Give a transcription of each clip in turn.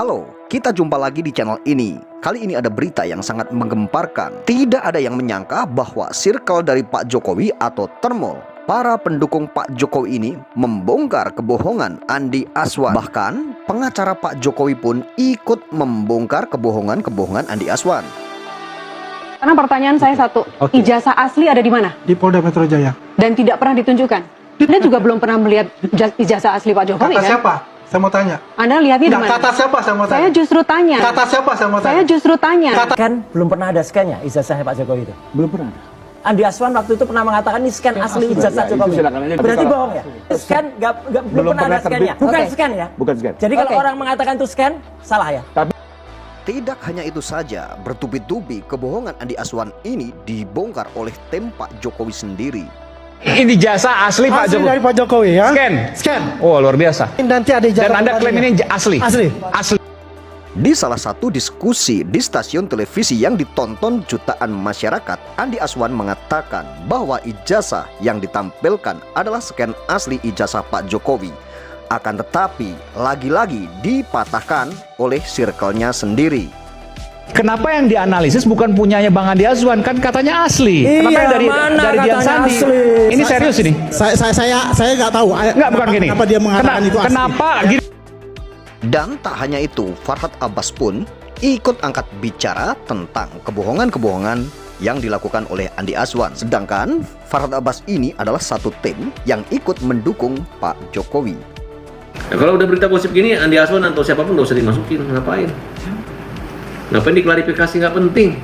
Halo, kita jumpa lagi di channel ini. Kali ini ada berita yang sangat menggemparkan. Tidak ada yang menyangka bahwa circle dari Pak Jokowi atau Termol, para pendukung Pak Jokowi ini membongkar kebohongan Andi Azwan. Bahkan pengacara Pak Jokowi pun ikut membongkar kebohongan Andi Azwan. Karena pertanyaan saya satu, ijazah asli ada di mana? Di Polda Metro Jaya. Dan tidak pernah ditunjukkan. Anda juga belum pernah melihat ijazah asli Pak Jokowi, Kata kan? siapa? Saya mau tanya. Anda lihatnya di mana? Kata siapa saya mau tanya? Saya justru tanya. Kata siapa saya mau tanya? Saya justru tanya. Kan belum pernah ada scan-nya ijazahnya Pak Jokowi itu? Belum pernah. Andi Azwan waktu itu pernah mengatakan ini scan asli ijazah Jokowi. Berarti bohong ya? Scan belum pernah ada scan-nya. Bukan scan ya? Bukan scan. Jadi kalau orang mengatakan itu scan, salah ya? Tidak hanya itu saja, bertubi-tubi kebohongan Andi Azwan ini dibongkar oleh tim Pak Jokowi sendiri. Ini jasa asli Pak Jokowi. Dari Pak Jokowi ya? Scan. Oh, luar biasa. Nanti ada ijazah. Dan Anda klaim ini asli. Asli. Di salah satu diskusi di stasiun televisi yang ditonton jutaan masyarakat, Andi Azwan mengatakan bahwa ijazah yang ditampilkan adalah scan asli ijazah Pak Jokowi. Akan tetapi, lagi-lagi dipatahkan oleh circle-nya sendiri. Kenapa yang dianalisis bukan punyanya Bang Andi Azwan? Kan katanya asli. Kenapa yang dari Dian Sandi? Asli. Ini serius ini? Saya nggak tahu. Enggak, bukan gini. Kenapa dia mengatakan itu asli? Kenapa gini? Dan tak hanya itu, Farhad Abbas pun ikut angkat bicara tentang kebohongan-kebohongan yang dilakukan oleh Andi Azwan. Sedangkan Farhad Abbas ini adalah satu tim yang ikut mendukung Pak Jokowi. Nah, kalau udah berita gosip gini, Andi Azwan atau siapapun nggak usah dimasukin. Ngapain? Ngapain diklarifikasi, nggak penting.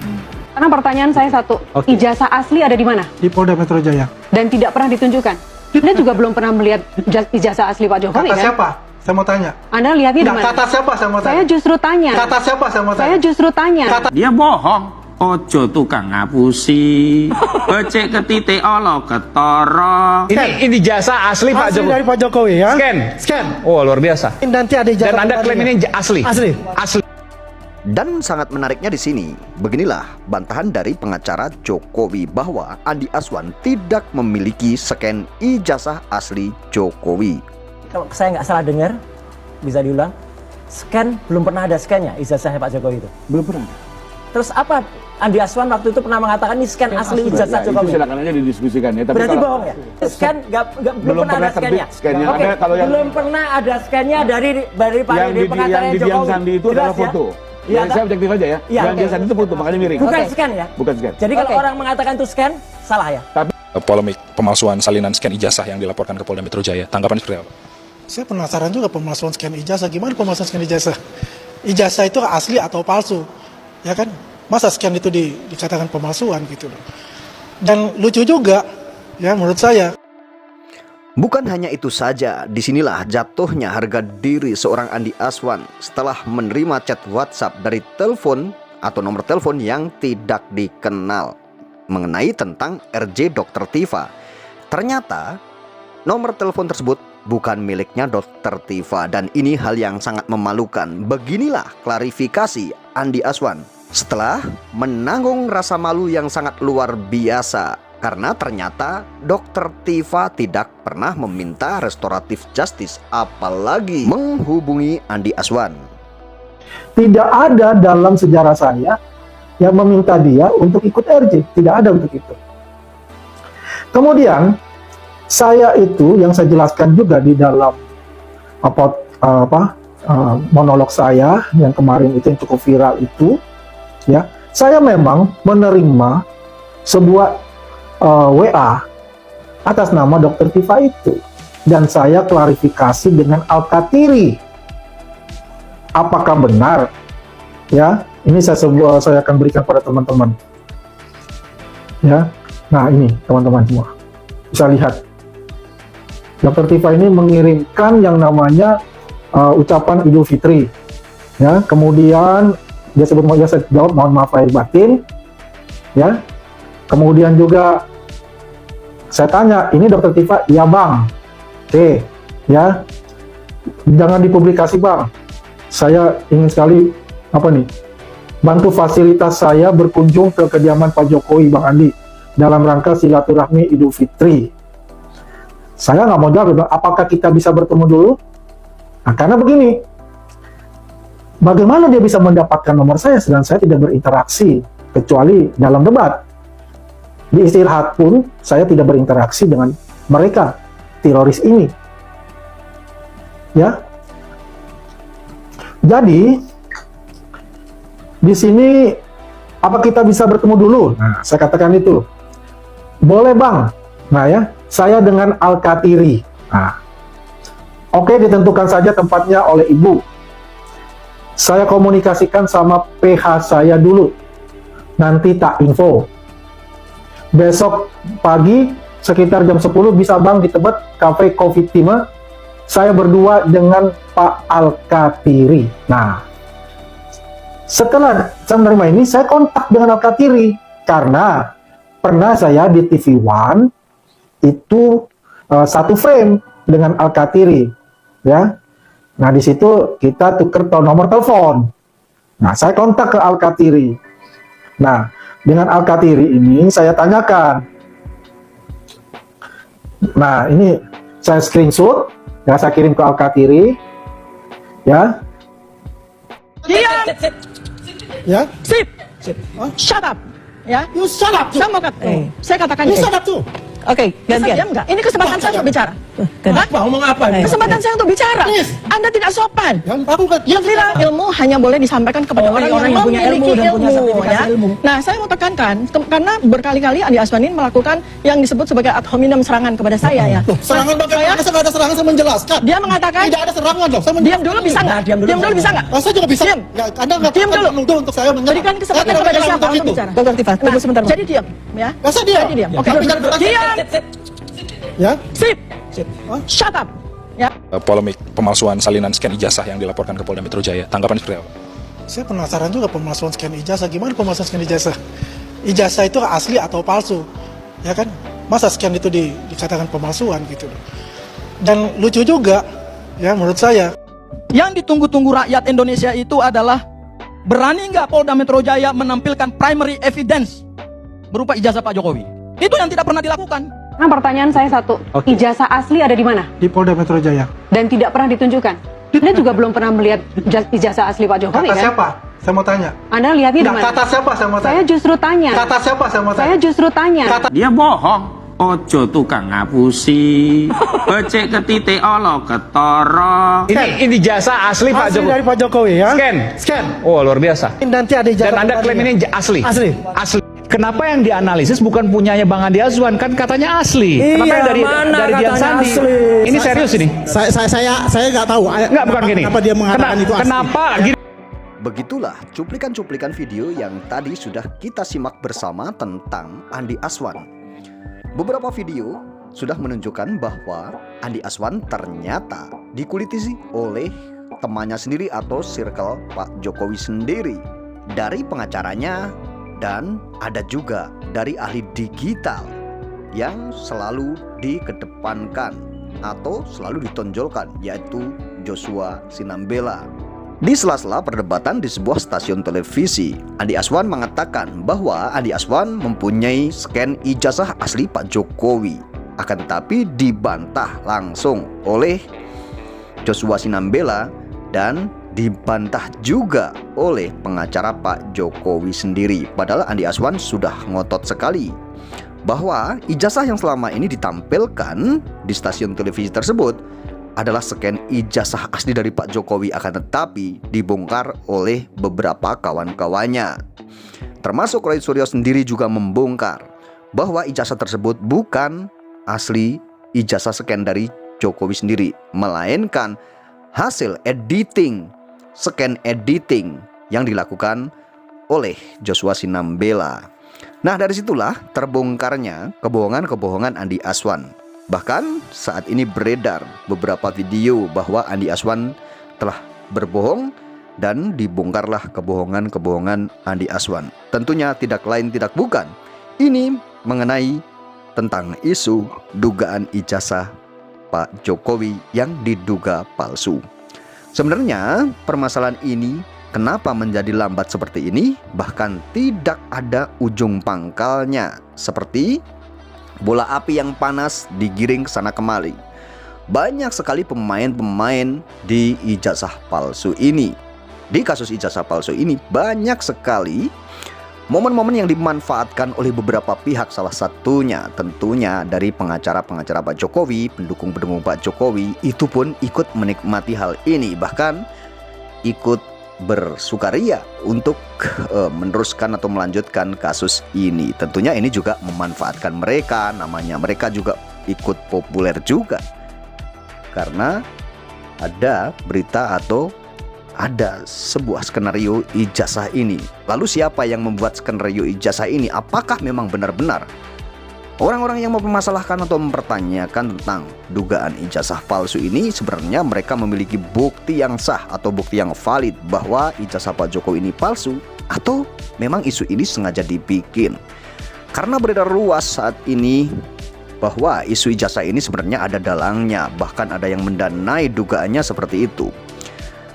Karena pertanyaan saya satu, ijazah asli ada di mana? Di Polda Metro Jaya. Dan tidak pernah ditunjukkan. Anda juga belum pernah melihat ijazah asli Pak Jokowi, Kata kan? siapa? Saya mau tanya. Anda lihatnya di mana? Kata siapa saya mau tanya? Saya justru tanya. Kata siapa saya mau tanya? Saya justru tanya. Dia bohong. Ojo tukang ngapusi. Becek ketite olo ketoro. Ini jasa asli Pak Asli Jokowi. dari Pak Jokowi ya? Scan. Oh, luar biasa. Nanti ada ijazah. Dan Anda klaim ini asli. Asli. Dan sangat menariknya di sini, beginilah bantahan dari pengacara Jokowi bahwa Andi Azwan tidak memiliki scan ijazah asli Jokowi. Kalau saya nggak salah dengar, bisa diulang. Scan belum pernah ada scan-nya ijazahnya Pak Jokowi itu? Belum pernah. Terus apa? Andi Azwan waktu itu pernah mengatakan ini scan asli ijazah Itu Jokowi. silakan aja didiskusikan ya. Tapi Berarti kalau bohong ya? Scan belum pernah ada scan-nya. scan-nya. Oke, Ada kalau yang belum pernah ada scan-nya dari Pak yang di pengacaranya Dian Jokowi. Sandi itu Jelas adalah foto. Iya, Saya objektif aja ya. Iya, Yang Dian Sandi itu foto, makanya miring. Bukan scan ya? Bukan scan. Jadi kalau orang mengatakan itu scan, salah ya? Polemik pemalsuan salinan scan ijazah yang dilaporkan ke Polda Metro Jaya. Tanggapan seperti apa? Saya penasaran juga pemalsuan scan ijazah. Gimana pemalsuan scan ijazah? Ijazah itu asli atau palsu? Ya kan? Masa scan itu dikatakan pemalsuan gitu loh. Dan lucu juga, ya menurut saya. Bukan hanya itu saja, disinilah jatuhnya harga diri seorang Andi Azwan setelah menerima chat WhatsApp dari telepon atau nomor telepon yang tidak dikenal mengenai tentang RJ Dr. Tifa. Ternyata nomor telepon tersebut bukan miliknya Dr. Tifa dan ini hal yang sangat memalukan. Beginilah klarifikasi Andi Azwan setelah menanggung rasa malu yang sangat luar biasa. Karena ternyata Dr. Tifa tidak pernah meminta restoratif justice, apalagi menghubungi Andi Azwan. Tidak ada dalam sejarah saya yang meminta dia untuk ikut RJ. Tidak ada untuk itu. Kemudian, saya itu yang saya jelaskan juga di dalam monolog saya yang kemarin itu yang cukup viral itu, ya, saya memang menerima sebuah WA atas nama Dr. Tifa itu, dan saya klarifikasi dengan Al-Katiri apakah benar, ya, ini saya akan berikan pada teman-teman, ya. Nah, ini teman-teman semua bisa lihat Dr. Tifa ini mengirimkan yang namanya ucapan Idul Fitri, ya. Kemudian dia sebut, saya jawab mohon maaf lahir batin, ya. Kemudian juga saya tanya, ini Dr. Tifa? Iya bang. Oke, ya. Jangan dipublikasi bang. Saya ingin sekali bantu fasilitas saya berkunjung ke kediaman Pak Jokowi, Bang Andi, dalam rangka silaturahmi Idul Fitri. Saya nggak mau jawab, apakah kita bisa bertemu dulu? Nah, karena begini, Bagaimana dia bisa mendapatkan nomor saya sedang saya tidak berinteraksi kecuali dalam debat. Di istirahat pun saya tidak berinteraksi dengan mereka teroris ini. Ya. Jadi di sini apa kita bisa bertemu dulu? Nah, saya katakan itu. Boleh, Bang. Nah ya, saya dengan Al-Katiri. Nah, oke, ditentukan saja tempatnya oleh Ibu. Saya komunikasikan sama PH saya dulu. Nanti tak info. Besok pagi sekitar jam 10 bisa Bang di Tebet Cafe Coffee Time. Saya berdua dengan Pak Al-Katiri. Nah, setelah saya menerima ini, saya kontak dengan Al-Katiri karena pernah saya di TV One itu satu frame dengan Al-Katiri, ya. Nah, di situ kita tuker nomor telepon. Nah, saya kontak ke Al-Katiri. Nah, dengan Al-Katiri ini saya tanyakan. Nah, ini saya screenshot, ya, saya kirim ke Al-Katiri, ya. Diam. Ya, Sip. Shut up. Ya. you shut up. Saya mau saya katakan You shut up tuh. Oke, gantian. Ini kesempatan saya untuk bicara. Apa? Ngomong apa? Kesempatan saya untuk bicara. Anda tidak sopan. Yang aku kan, Yang bilang ilmu hanya boleh disampaikan kepada orang yang punya memiliki ilmu dan punya sertifikasi ya. ilmu. Nah, saya mau tekankan karena berkali-kali Andi Aswanin melakukan yang disebut sebagai ad hominem serangan kepada saya ya. Serangan bagaimana? Saya nggak ada serangan, saya menjelaskan. Dia mengatakan Tidak ada serangan loh. Saya diam dulu bisa nggak? Diam dulu bisa nggak? Saya juga bisa. Diam. Ya, Anda nggak Diam dulu. menuduh untuk saya menyerang. Berikan kesempatan Saya tidak kepada menyerang siapa untuk itu. bicara? Dr. Tifa, tunggu sebentar. Jadi diam ya. Masa diam? Jadi diam. Oke. Tapi jangan bergerak. Diam. Ya. Sip. Shut up. Ya. Polemik pemalsuan salinan scan ijazah yang dilaporkan ke Polda Metro Jaya. Tanggapan seperti apa? Saya penasaran juga pemalsuan scan ijazah. Gimana pemalsuan scan ijazah? Ijazah itu asli atau palsu? Ya kan? Masa scan itu dikatakan pemalsuan gitu loh. Dan lucu juga, ya menurut saya. Yang ditunggu-tunggu rakyat Indonesia itu adalah berani nggak Polda Metro Jaya menampilkan primary evidence berupa ijazah Pak Jokowi. Itu yang tidak pernah dilakukan. Nah, pertanyaan saya satu, ijazah asli ada di mana? Di Polda Metro Jaya. Dan tidak pernah ditunjukkan. Anda juga belum pernah melihat ijazah asli Pak Jokowi, Kata kan? siapa? Saya mau tanya. Anda lihatnya di mana? Kata siapa saya mau tanya? Saya justru tanya. Kata siapa saya mau tanya? Saya justru tanya. Dia bohong. Ojo tukang ngapusi. Becek ke titik olo ketoro. Ini ijazah asli Pak Asli Jokowi. dari Pak Jokowi ya. Scan. Oh, luar biasa. Nanti ada ijazah. Dan Anda klaim ini asli. Asli. Asli. Kenapa yang dianalisis bukan punyanya Bang Andi Azwan? Kan katanya asli. Iya, Kenapa yang dari Dian katanya Sandi? asli? Ini serius ini? Saya nggak tahu. Enggak, bukan gini. Kenapa dia mengatakan itu asli? Kenapa gini? Begitulah cuplikan-cuplikan video yang tadi sudah kita simak bersama tentang Andi Aswan. Beberapa video sudah menunjukkan bahwa Andi Aswan ternyata dikuliti oleh temannya sendiri atau circle Pak Jokowi sendiri, dari pengacaranya, dan ada juga dari ahli digital yang selalu dikedepankan atau selalu ditonjolkan, yaitu Joshua Sinambela. Di sela-sela perdebatan di sebuah stasiun televisi, Andi Aswan mengatakan bahwa Andi Aswan mempunyai scan ijazah asli Pak Jokowi. Akan tetapi dibantah langsung oleh Joshua Sinambela dan dibantah juga oleh pengacara Pak Jokowi sendiri. Padahal Andi Aswan sudah ngotot sekali bahwa ijazah yang selama ini ditampilkan di stasiun televisi tersebut adalah scan ijazah asli dari Pak Jokowi, akan tetapi dibongkar oleh beberapa kawan-kawannya. Termasuk Roy Suryo sendiri juga membongkar bahwa ijazah tersebut bukan asli ijazah scan dari Jokowi sendiri, melainkan hasil editing, scan editing yang dilakukan oleh Joshua Sinambela. Nah, dari situlah terbongkarnya kebohongan-kebohongan Andi Aswan. Bahkan saat ini beredar beberapa video bahwa Andi Aswan telah berbohong dan dibongkarlah kebohongan-kebohongan Andi Aswan. Tentunya tidak lain tidak bukan, ini mengenai tentang isu dugaan ijazah Pak Jokowi yang diduga palsu. Sebenarnya permasalahan ini kenapa menjadi lambat seperti ini? Bahkan tidak ada ujung pangkalnya, seperti bola api yang panas digiring ke sana kemari. Banyak sekali pemain-pemain di ijazah palsu ini. di kasus ijazah palsu ini banyak sekali momen-momen yang dimanfaatkan oleh beberapa pihak, salah satunya tentunya dari pengacara-pengacara Pak Jokowi, pendukung-pendukung Pak Jokowi, itu pun ikut menikmati hal ini, bahkan ikut bersukaria untuk meneruskan atau melanjutkan kasus ini. Tentunya ini juga memanfaatkan mereka, namanya mereka juga ikut populer juga karena ada berita atau ada sebuah skenario ijazah ini. Lalu siapa yang membuat skenario ijazah ini? Apakah memang benar-benar orang-orang yang mempermasalahkan atau mempertanyakan tentang dugaan ijazah palsu ini sebenarnya mereka memiliki bukti yang sah atau bukti yang valid bahwa ijazah Pak Jokowi ini palsu, atau memang isu ini sengaja dibikin? Karena beredar luas saat ini bahwa isu ijazah ini sebenarnya ada dalangnya, bahkan ada yang mendanai dugaannya seperti itu.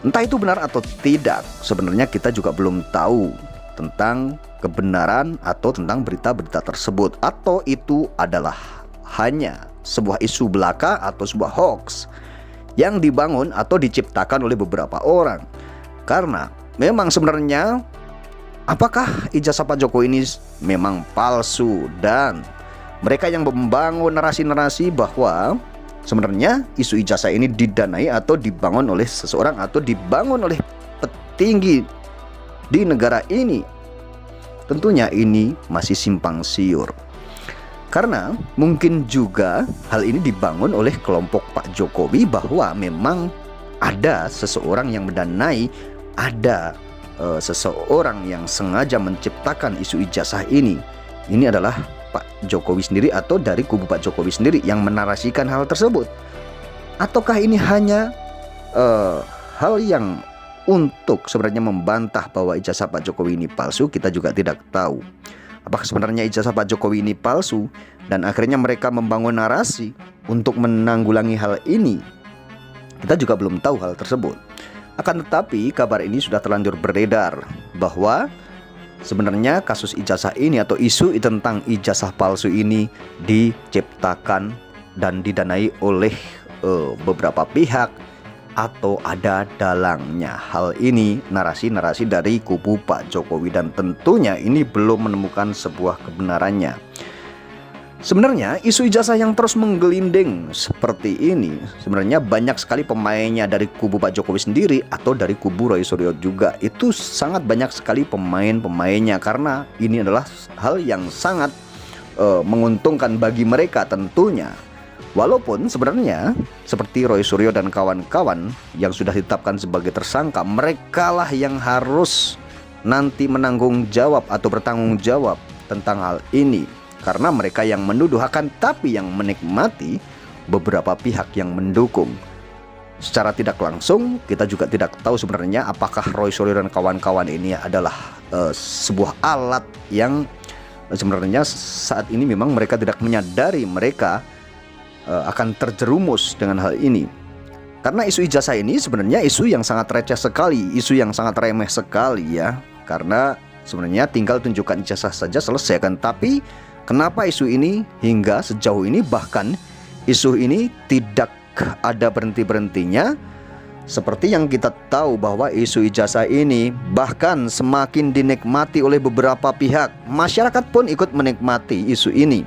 Entah itu benar atau tidak, sebenarnya kita juga belum tahu tentang kebenaran atau tentang berita-berita tersebut, atau itu adalah hanya sebuah isu belaka atau sebuah hoax yang dibangun atau diciptakan oleh beberapa orang. Karena memang sebenarnya apakah ijazah Pak Jokowi ini memang palsu, dan mereka yang membangun narasi-narasi bahwa sebenarnya isu ijazah ini didanai atau dibangun oleh seseorang atau dibangun oleh petinggi di negara ini, tentunya ini masih simpang siur. Karena mungkin juga hal ini dibangun oleh kelompok Pak Jokowi bahwa memang ada seseorang yang mendanai, ada seseorang yang sengaja menciptakan isu ijazah ini. Ini adalah Pak Jokowi sendiri atau dari kubu Pak Jokowi sendiri yang menarasikan hal tersebut. Ataukah ini hanya hal yang untuk sebenarnya membantah bahwa ijazah Pak Jokowi ini palsu? Kita juga tidak tahu. Apakah sebenarnya ijazah Pak Jokowi ini palsu dan akhirnya mereka membangun narasi untuk menanggulangi hal ini? Kita juga belum tahu hal tersebut. Akan tetapi kabar ini sudah terlanjur beredar bahwa sebenarnya kasus ijazah ini atau isu tentang ijazah palsu ini diciptakan dan didanai oleh beberapa pihak atau ada dalangnya. Hal ini narasi-narasi dari kubu Pak Jokowi dan tentunya ini belum menemukan sebuah kebenarannya. Sebenarnya isu ijazah yang terus menggelinding seperti ini sebenarnya banyak sekali pemainnya dari kubu Pak Jokowi sendiri atau dari kubu Roy Suryo juga. Itu sangat banyak sekali pemain-pemainnya karena ini adalah hal yang sangat menguntungkan bagi mereka tentunya. Walaupun sebenarnya seperti Roy Suryo dan kawan-kawan yang sudah ditetapkan sebagai tersangka, merekalah yang harus nanti menanggung jawab atau bertanggung jawab tentang hal ini. Karena mereka yang menuduh, akan tapi yang menikmati beberapa pihak yang mendukung. Secara tidak langsung kita juga tidak tahu sebenarnya apakah Roy Suryo dan kawan-kawan ini adalah sebuah alat yang sebenarnya saat ini memang mereka tidak menyadari mereka akan terjerumus dengan hal ini. Karena isu ijazah ini sebenarnya isu yang sangat receh sekali, isu yang sangat remeh sekali ya. Karena sebenarnya tinggal tunjukkan ijazah saja selesai kan. Tapi kenapa isu ini hingga sejauh ini bahkan isu ini tidak ada berhenti-berhentinya? Seperti yang kita tahu bahwa isu ijazah ini bahkan semakin dinikmati oleh beberapa pihak. Masyarakat pun ikut menikmati isu ini.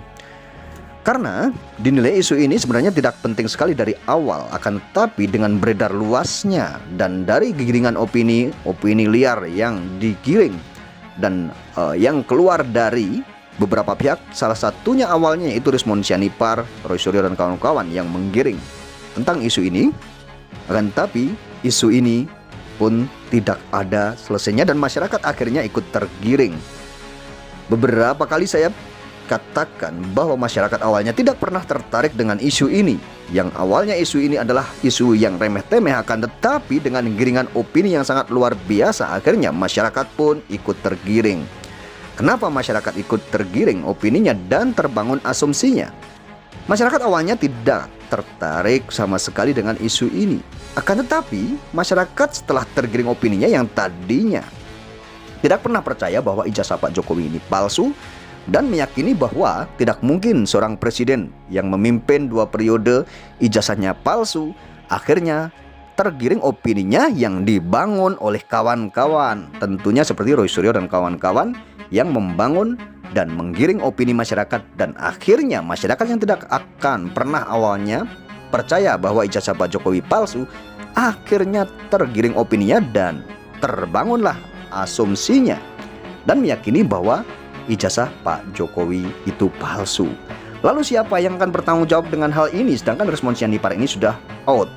Karena dinilai isu ini sebenarnya tidak penting sekali dari awal, akan tetapi dengan beredar luasnya dan dari giringan opini liar yang digiring dan yang keluar dari beberapa pihak, salah satunya awalnya itu Rismon Sianipar, Roy Suryo dan kawan-kawan yang menggiring tentang isu ini. Akan tetapi isu ini pun tidak ada selesainya dan masyarakat akhirnya ikut tergiring. Beberapa kali saya katakan bahwa masyarakat awalnya tidak pernah tertarik dengan isu ini. Yang awalnya isu ini adalah isu yang remeh-temeh, akan tetapi dengan giringan opini yang sangat luar biasa, akhirnya masyarakat pun ikut tergiring. Kenapa masyarakat ikut tergiring opininya dan terbangun asumsinya? Masyarakat awalnya tidak tertarik sama sekali dengan isu ini. Akan tetapi masyarakat setelah tergiring opininya yang tadinya tidak pernah percaya bahwa ijazah Pak Jokowi ini palsu dan meyakini bahwa tidak mungkin seorang presiden yang memimpin 2 periode ijazahnya palsu, akhirnya tergiring opininya yang dibangun oleh kawan-kawan. Tentunya seperti Roy Suryo dan kawan-kawan yang membangun dan menggiring opini masyarakat, dan akhirnya masyarakat yang tidak akan pernah awalnya percaya bahwa ijazah Pak Jokowi palsu, akhirnya tergiring opininya dan terbangunlah asumsinya dan meyakini bahwa ijazah Pak Jokowi itu palsu. Lalu siapa yang akan bertanggung jawab dengan hal ini sedangkan respons Yandi Parek ini sudah out?